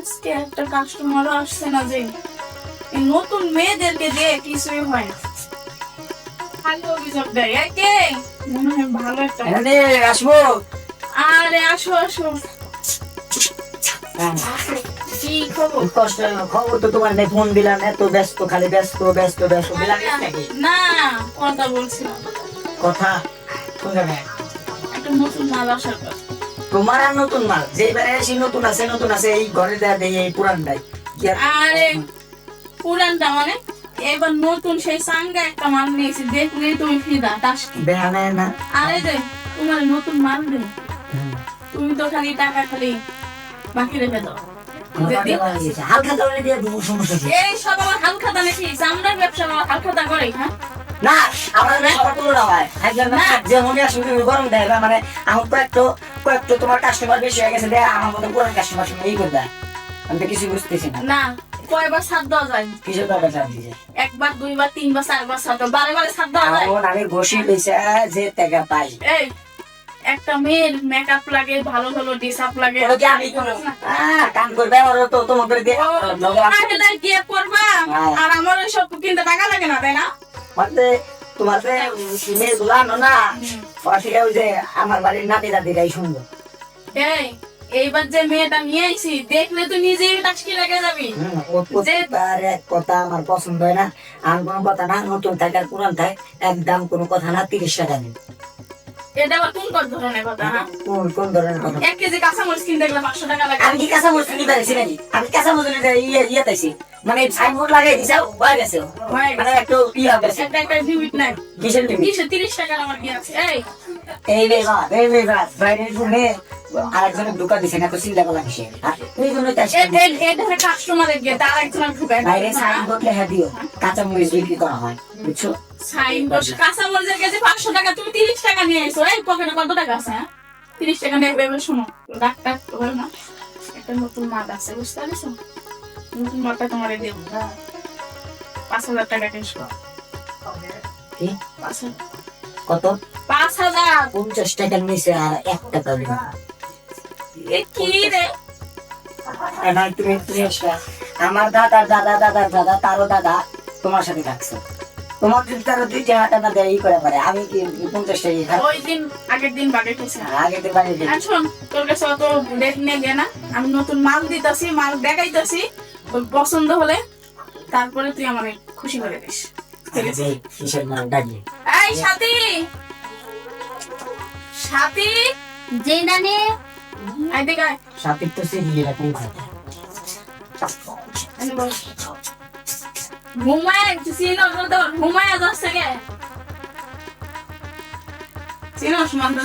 আজকে একটা কাস্টমারও আসছে না যে এই নতুন মেয়েদেরকে দিয়ে কিছুই হয় না, খালি অভিযোগ দেয়। একে মনে হয় ভালো একটা আসবো। আরে আসো আসো। কি খবর? কষ্ট খবর তো তোমার নেই, ফোন দিলাম, এত ব্যস্ত, খালি ব্যস্ত ব্যস্ত ব্যস্ত দিলাম নাকি? না, কথা বলছিলাম কথা কোন জায়গায়? একটা নতুন মাল আসার কথা। তোমার আর নতুন মাল যেবারে এসে নতুন আছে এই ঘরে দেয়া দেয় এই পুরানটাই। আরে পুরানটা মানে এবার নতুন সেই সাঙ্গা একটা মাল নিয়েছি, দেখলেই তুমি ফিদা টাসকি। বেহানা না। আরে দে তোমার নতুন মাল দে, তুমি তো খালি টাকা খালি বাকি রেখে দাও। হালকা দামে দিয়ে দেবো, সমস্যা কি? এই সব আমার হালকা দামে কি চামড়ার ব্যবসা আমার হালকা দাম করে? হ্যাঁ না, আমার সবার তুলনা হয় না, যেমনই আসলে গরম দেয় না, মানে আমার কয়েকটা তোমার কাস্টমার বেশি হয়ে গেছে, দেয় আমার মতো পুরান কাস্টমার সঙ্গে এই করবে। আমি তো কিছু বুঝতেছি না। না, কয়বার সাত দেওয়া যায়? কিসের দরকার চাপ দিছে? একবার, দুইবার, তিনবার, চারবার সাত দেওয়া, বারে বারে সাত দেওয়া যায়? আমি ঘষি লইছে যে টাকা পাই। এই একটা মেয়ের মেকআপ লাগে, ভালো ভালো ড্রেস আপ লাগে, ওটা কি আমি করব? কাম করবে আর তো তোমাদের দিয়ে আরে গিয়ে করবা, আর আমার সব কিনতে টাকা লাগে না, তাই না? মানে তোমাদের মেয়েগুলো আনো না, ওরা ওই যে আমার বাড়ির নাতি দাদিরাই সুন্দর। এই এইবার যে মেয়েটা নিয়ে আইছি, দেখলে তুই নিজেই টাচকি লেগে যাবি। এক কথা আমার পছন্দ হয় না, আর কোনো কথা না, নতুন থাকে আর পুরান থাকে একদম কোনো কথা না। 30 টাকা দিন। এটা আবার কোন ধরনের কথা? কোন ধরনের কথা? 1 কেজি কাঁচামরিচ কিনতে গেলে 500 টাকা লাগে। আমি কি কাঁচামরিচ কিনতে পারছি নাকি? আমি কাঁচামরিচ ইয়ে তাইছি, মানে সাইনবোর্ড লাগাই দিছে, হয়ে গেছে, মানে একটু ইয়ে হবে। একটা লিমিট নাই। কিসের লিমিট? 30 টাকার আমার কি আছে? এই বাইরের রুমে আরেকজনের ঢুকা দিছে না, তো চিন্তা করলাম কিসে? এই জন্য এই কাস্টমারের গিয়ে তার একজন ঢুকায় বাইরে সাইনবোর্ড লেখা দিও কাঁচামরিচ বিক্রি করা হয়, বুঝছো? সাইনবোর্ড কাঁচামরিচের কেজি 500 টাকা, তুমি 30 টাকা নিয়ে আইছো। এই পকেটে কত টাকা আছে? 30 টাকা নিয়ে এবার শোনো, ডাক্তার হলো না, একটা নতুন মাল আছে, বুঝতে পারছো? নতুন মালটা তোমারে দেব, 5000 টাকা ক্যাশ দাও। কি 5000? কত? 5000। 50 টাকার নিচে আর 1 টাকা দিন। এ কি রে? আমার দাদার তারও দাদা তোমার সাথে থাকছে, তোমার যদি তারা 2 টাকা না দেয় ই করে পারে, আমি কি 50 টাকা ওই দিন আগের দিন বাগে খেয়েছি আগে তো বাড়ি দিই। আর শোন, তোর কাছে অত রেট নিয়ে গে না, আমি নতুন মাল দিতেছি, মাল দেখাইতেছি, তোর পছন্দ হলে তারপরে তুই আমাকে খুশি করে দিস। ঠিক আছে? কিসের নাম ডাকি? এই সাথী, সাথী, যে নানি আই দেখ, সাথে তো সিরিয়ে রাখুন থাকে। ঘুমায় চিনো তো, ঘুমায় যাচ্ছে কে? চিনো সুমন্ত?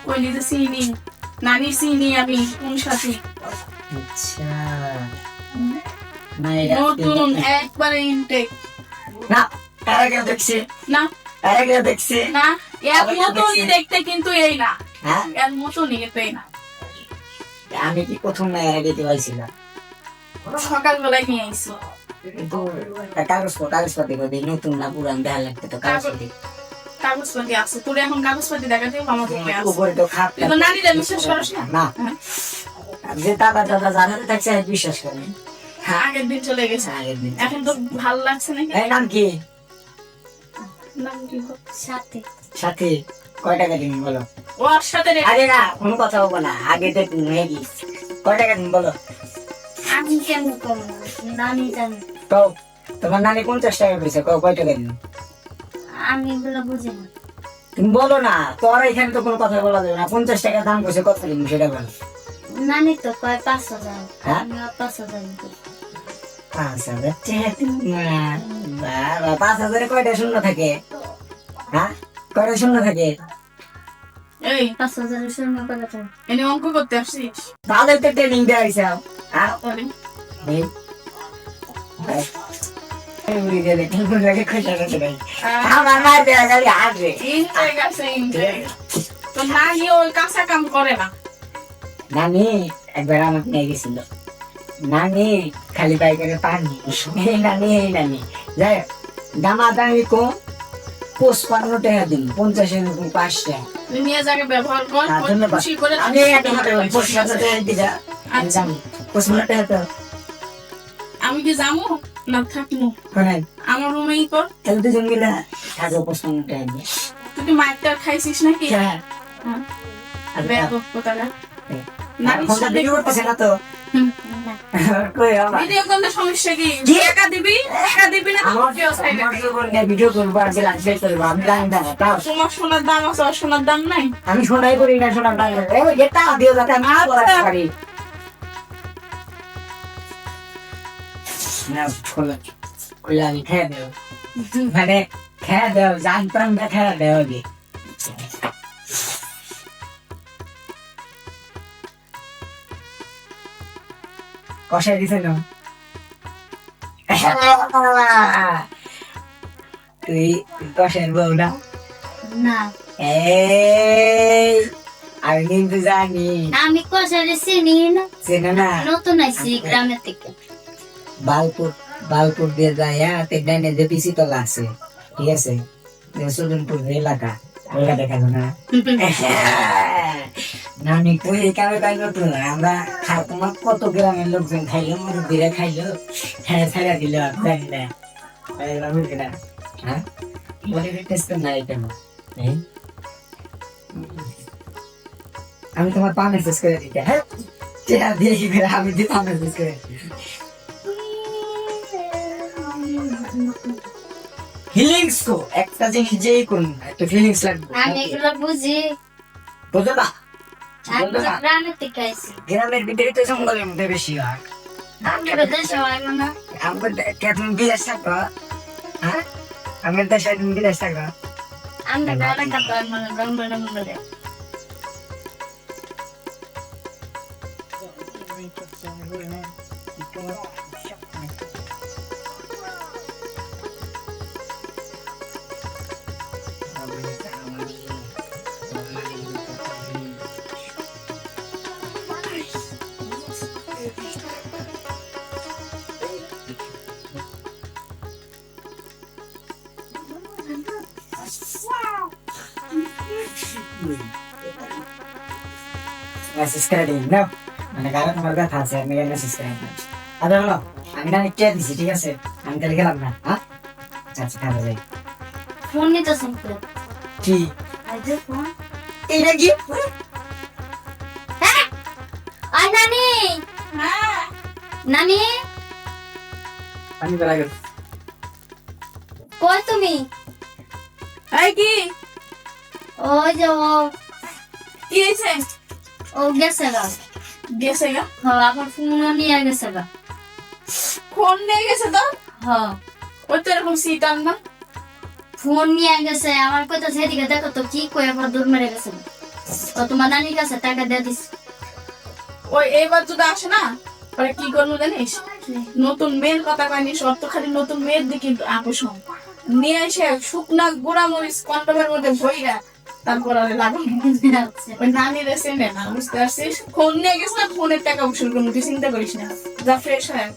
ওই নিজে চিনি, নানি চিনি আমি, কোন সাথী? আচ্ছা, না এটা নতুন একবারে ইনটেক। না, এর আগে দেখছি, না এর আগে দেখছি। না, এর মতনই দেখতে, কিন্তু এই না, হ্যাঁ, এর মতনই এই না। আমি কি প্রথম না এর আগে দিয়েছিলাম? সকালবেলায় নিয়ে আইছি। কিন্তু কাগজপাতি করে নতুন না পুরান দেখা লাগতে তো কাগজপাতি কাগজপাতি আছে, তোর এখন কাগজপাতি দেখাতে আমার উপরে আছে। উপরে তো খাপ তুই তো নারীরা বিশ্বাস করিস না? না, হ্যাঁ? যে দাদা জানাতে থাকছে আমি বিশ্বাস করি। হ্যাঁ, আগের দিন চলে গেছে, আগের দিন এখন তো ভালো লাগছে নাকি? এই নাম কি? নাম কি গো? সাথে সাথী, কয় টাকা দিন বলো? ওর সাথে রে, আরে না, কোনো কথা বলবো না, আগে দেখ মেয়ে কয় টাকা দিন বলো? আমি কেমন কম নানি জানি, তো তোমার নানি 50 টাকা পেয়েছে, কয় টাকা দিন? আমি এগুলো বুঝি না। তুমি বলো না, তোর এখানে তো কোনো কথা বলা যাবে না। 50 টাকা দাম কইছে, কত দিন সেটা বলো। নানি তো কয় 5,000, হ্যাঁ? আমি 5,000 করি। 5,000 টাকা দিন না, বাবা 5,000 কয়টা শূন্য থাকে? হ্যাঁ, কয়টা শূন্য থাকে? এই 5,000 এর শূন্য কত থাকে? এনে অঙ্ক করতে আসছিস? তাহলে তো ট্রেনিং দেওয়া হয়েছে। হ্যাঁ, তাহলে এই এই বুড়ি দিয়ে দেখি কোন লাগে খুশি আছে নাই। আমার মার দেয়া গালি আসবে। ইনটেক আছে, ইনটেক। তো নানি ওই কাঁচা কাম করে না। নানি একবার আমাকে নিয়ে গেছিল, নানি খালি বাইকের পানি, এই নানি যাই দামা দামি কম, 55 টাকা দিন, 50-এর উপর 5 টাকা। তুই নিয়ে যাকে ব্যবহার কর, ধন্যবাদ। খুশি করে আমি একটা 55 টাকা দিতে যা, আমি জানি। পছন্দ টাকা তো আমি কি যাবো না থাকবো শোনেন আমার রুমেই কর। তাহলে দুজন মিলে থাকো পছন্দ টাকা দিয়ে তুই কি মাইকটা খাইছিস নাকি? হ্যাঁ হ্যাঁ। আর বেয়াদব কোথাকার। না ফোনটা সাথে ভিডিও করতেছে না তো হুম। কই আমার ভিডিও করলে সমস্যা কি? কি? টাকা দিবি না তো আমার কেউ চাইবে না। ভিডিও করবো আর লাঞ্চ বের করবো আমি জানি না তাও তোমার সোনার দাম আছে আর সোনার দাম নাই। আমি শোনাই করি না শোনার টাকা ওই যেটা দিও যাতে আমি বলাতে পারি না খোলা খোলা আমি খেয়ে দেব মানে খেয়ে দেও জানতাম না খেয়ে দেও কি কষাই দিছে না তুই কষের বউ না না এই আমি কিন্তু জানি আমি কষারে চিনি না, চেনে না নতুন আইছি গ্রামের থেকে। বালপুর দিয়ে যায় ডাইনে যে পিসি তলা আছে ঠিক আছে সুদনপুর এলাকা ওটা দেখালো না নানি কই কারো কাজ নতুন আমরা তোমার কত গ্রামের লোকজন খাইলো মুরব্বীরা খাইলো হ্যাঁ ছাড়া দিল জানি না হ্যাঁ বলে টেস্ট নাই কেন আমি তোমার পা মেসেজ করে দিতে হ্যাঁ চেহারা দিয়ে কি করে আমি দিতাম মেসেজ করে ফিলিংস কো একটা জিনিস যেই কোন একটা ফিলিংস লাগবে আমি এগুলো বুঝি, বুঝো না আমি তো গ্রামের থেকে আইছি। গ্রামের ভিতরে তো জঙ্গলের মধ্যে বেশি হয় আমরা দেশে হয় না, আমাদের তুমি বিদেশ থাকো হ্যাঁ আমাদের দেশে তুমি বিদেশ থাকো আমরা গ্রামে কাটা হয় মানে জঙ্গলে। মেসেজ করে দিন না মানে কারণ তোমার কথা আছে আমি মেসেজ করে দিন আরে হলো আমি না কে দিছি ঠিক আছে আমি তাহলে গেলাম না হ্যাঁ আচ্ছা খাবে যাই ফোন নিতে শুনতে কি আই যে ফোন। এইটা কি হ্যাঁ আই নানি, হ্যাঁ নানি আমি বেলা গেল কই তুমি? এই কি ওই যে কি হয়েছে? ও গেছে গা, গেছে গা? আবার ফোন নিয়ে গেছে গা। ফোন নিয়ে গেছে তো? হ্যাঁ ওই তো এরকম সিট আনবা। ফোন নিয়ে গেছে, আমার কথা সেদিকে দেখো তো কি কই আবার দূর মেরে গেছে। ও তোমার নানির কাছে টাকা দিয়ে দিস। ওই এইবার যদি আসে না পরে কি করবো জানিস? নতুন মেয়ের কথা কয়নি, শর্ত খালি নতুন মেয়ের দিকে আকর্ষণ নিয়ে এসে শুকনা গুঁড়া মরিচ কন্ডমের মধ্যে ভইরা তারপর আর লাগানো। ওই নানির চেনে না, বুঝতে পারছিস? ফোন নিয়ে গেছে না, ফোনের টাকা উসুল করবো, তুই চিন্তা করিস না। যা ফ্রেশ হয়